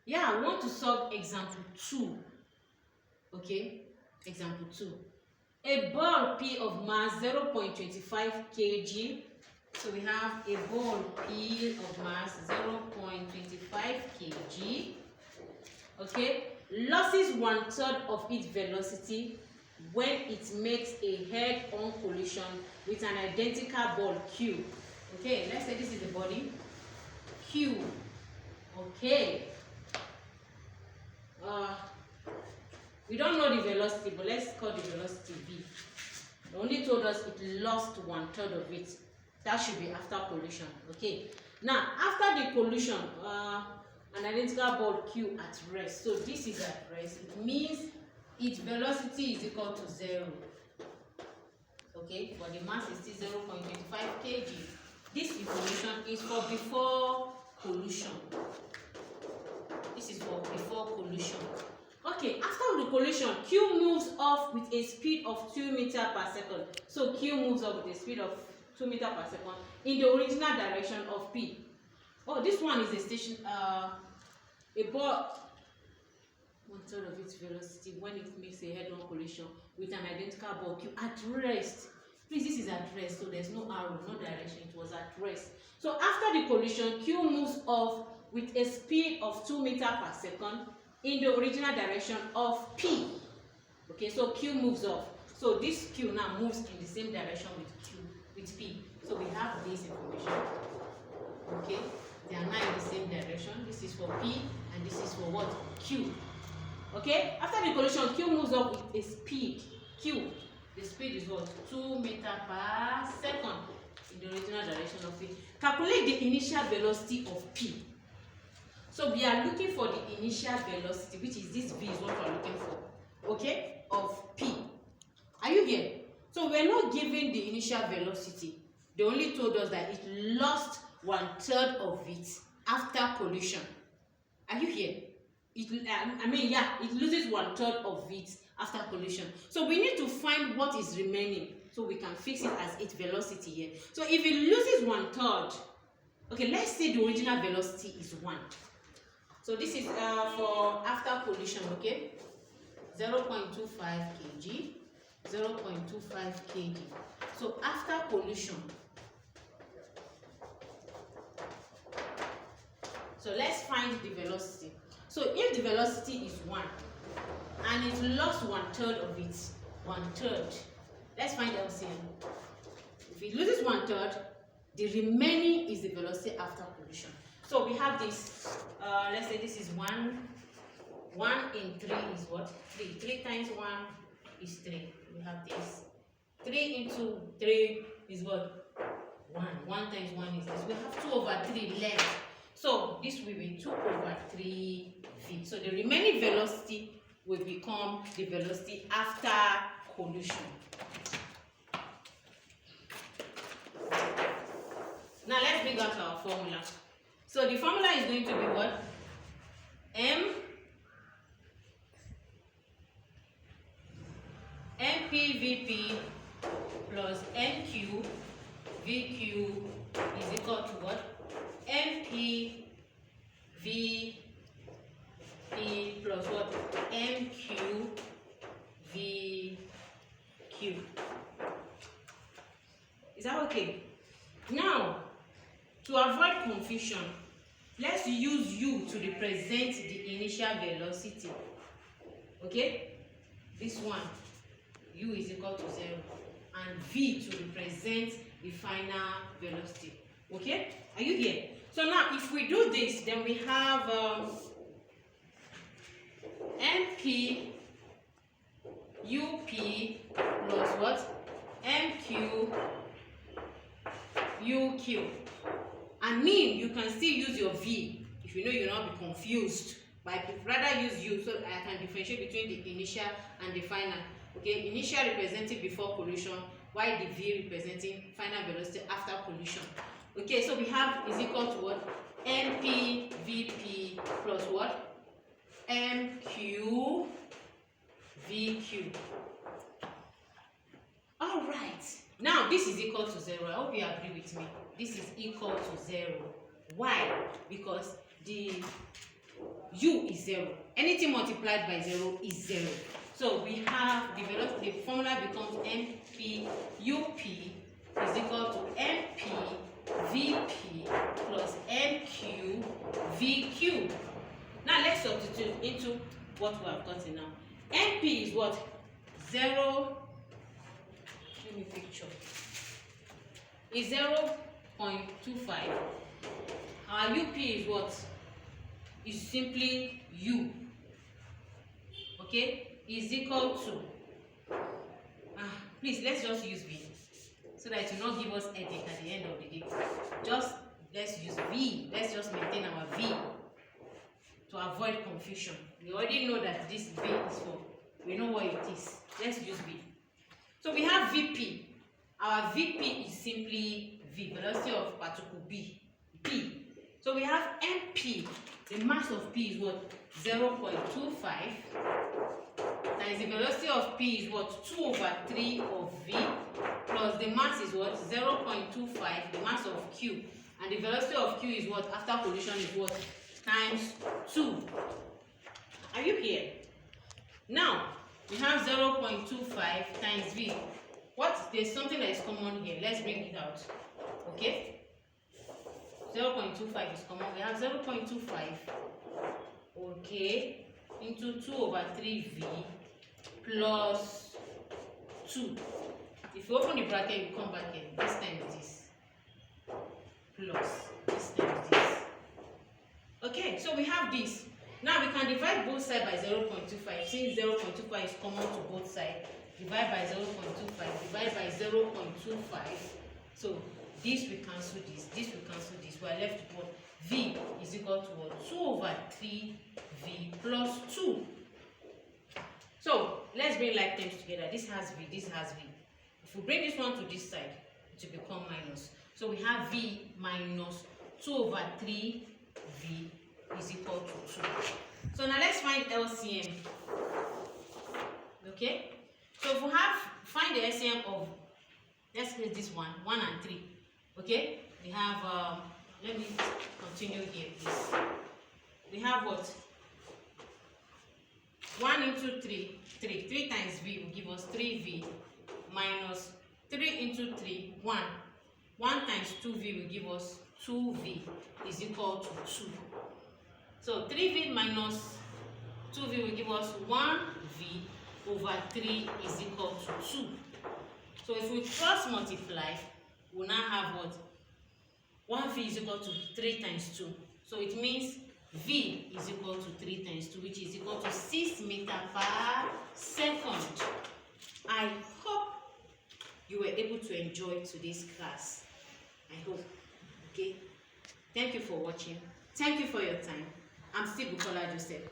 Yeah, I want to solve example 2. Okay, example 2. A ball P of mass 0.25 kg. So we have a ball P of mass 0.25 kg. Okay, loses 1/3 of its velocity when it makes a head-on collision with an identical ball Q. Okay, let's say this is the body Q. Okay. We don't know the velocity, but let's call the velocity v. They only told us it lost 1/3 of it. That should be after collision. Okay. Now, after the collision, an identical ball Q at rest. So this is at rest. It means its velocity is equal to 0. Okay, but the mass is still 0.25 kg. This information is for before collision. This is for before collision. Okay, after the collision, Q moves off with a speed of 2 meters per second. So Q moves off with a speed of 2 meters per second in the original direction of P. Oh, this one is a station. A ball 1/3 of its velocity when it makes a head-on collision with an identical ball Q at rest. Please, this is at rest, so there's no arrow, no direction. It was at rest. So after the collision, Q moves off with a speed of 2 meters per second in the original direction of P. Okay, so Q moves off. So this Q now moves in the same direction with P. So we have this information. Okay, they are now in the same direction. This is for P and this is for what? Q. Okay, after the collision, Q moves up with a speed Q. The speed is what? 2 meters per second in the original direction of P. Calculate the initial velocity of P. So we are looking for the initial velocity, which is this V is what we are looking for. Okay, of P. Are you here? So we're not given the initial velocity. They only told us that it lost 1/3 of it after collision. Are you here? It loses 1/3 of it after collision. So we need to find what is remaining so we can fix it as its velocity here. So if it loses 1/3, okay, let's say the original velocity is 1. So this is for after collision, okay? 0.25 kg, 0.25 kg. So after collision, so let's find the velocity. So if the velocity is 1 and it lost 1/3 of it, 1/3, let's find LCM. If it loses 1/3, the remaining is the velocity after collision. So we have this, let's say this is 1. 1 in 3 is what? 3. 3 times 1 is 3. We have this. 3 into 3 is what? 1. 1 times 1 is this. We have 2 over 3 left. So this will be 2 over 3 feet. So the remaining velocity will become the velocity after collision. Now let's bring out our formula. So the formula is going to be what? MPVP plus MQ VQ is equal to what? MPVP plus what? MQ VQ. Is that okay? Now, to avoid confusion, let's use U to represent the initial velocity. Okay? This one, U is equal to 0, and V to represent the final velocity. Okay? Are you here? So now, if we do this, then we have MP UP plus what? MQ UQ. And mean, you can still use your V if you know you'll not be confused. But I rather use U so I can differentiate between the initial and the final. Okay, initial representing before collision, while the V representing final velocity after collision. Okay, so we have is equal to what? MPVP plus what? MQVQ. All right. Now this is equal to 0. I hope you agree with me. This is equal to 0. Why? Because the U is 0. Anything multiplied by 0 is 0. So we have the formula becomes MPUP is equal to MPVP plus MQVQ. Now let's substitute into what we have gotten now. MP is what? 0. Let me picture. Is 0.25. Our UP is what? Is simply U. Okay? Is equal to. Please let's just use V so that it will not give us headache at the end of the day. Just let's use V. Let's just maintain our V to avoid confusion. We already know that this V is for. We know what it is. Let's use V. So we have VP. Our VP is simply V, velocity of particle B. P. So we have MP. The mass of P is what? 0.25. Times the velocity of P is what? 2/3 of V. Plus the mass is what? 0.25. The mass of Q. And the velocity of Q is what? After collision is what? Times 2. Are you here? Now, we have 0.25 times V. There's something that is common here. Let's bring it out. Okay? 0.25 is common. We have 0.25. Okay. Into 2/3 V plus 2. If you open the bracket, you come back here. This times this. Plus this times this. Okay, so we have this. Now we can divide both sides by 0.25. Since 0.25 is common to both sides, divide by 0.25, divide by 0.25. So this will cancel this, this will cancel this. We are left with what? V is equal to what? 2/3 V plus 2. So let's bring like terms together. This has V, this has V. If we bring this one to this side, it will become minus. So we have V minus 2/3 V is equal to 2. So now let's find LCM. Okay? So if we find the LCM of, let's get this one, 1 and 3. Okay? We have, let me continue here, please. We have what? 1 into 3. 3 times V will give us 3V minus 3 into 3, 1. 1 times 2V will give us 2V is equal to 2. So 3V minus 2V will give us 1V over 3 is equal to 2. So if we cross multiply, we'll now have what? 1V is equal to 3 times 2. So it means V is equal to 3 times 2, which is equal to 6 meters per second. I hope you were able to enjoy today's class. I hope. Okay. Thank you for watching. Thank you for your time. I'm still Bukola Joseph.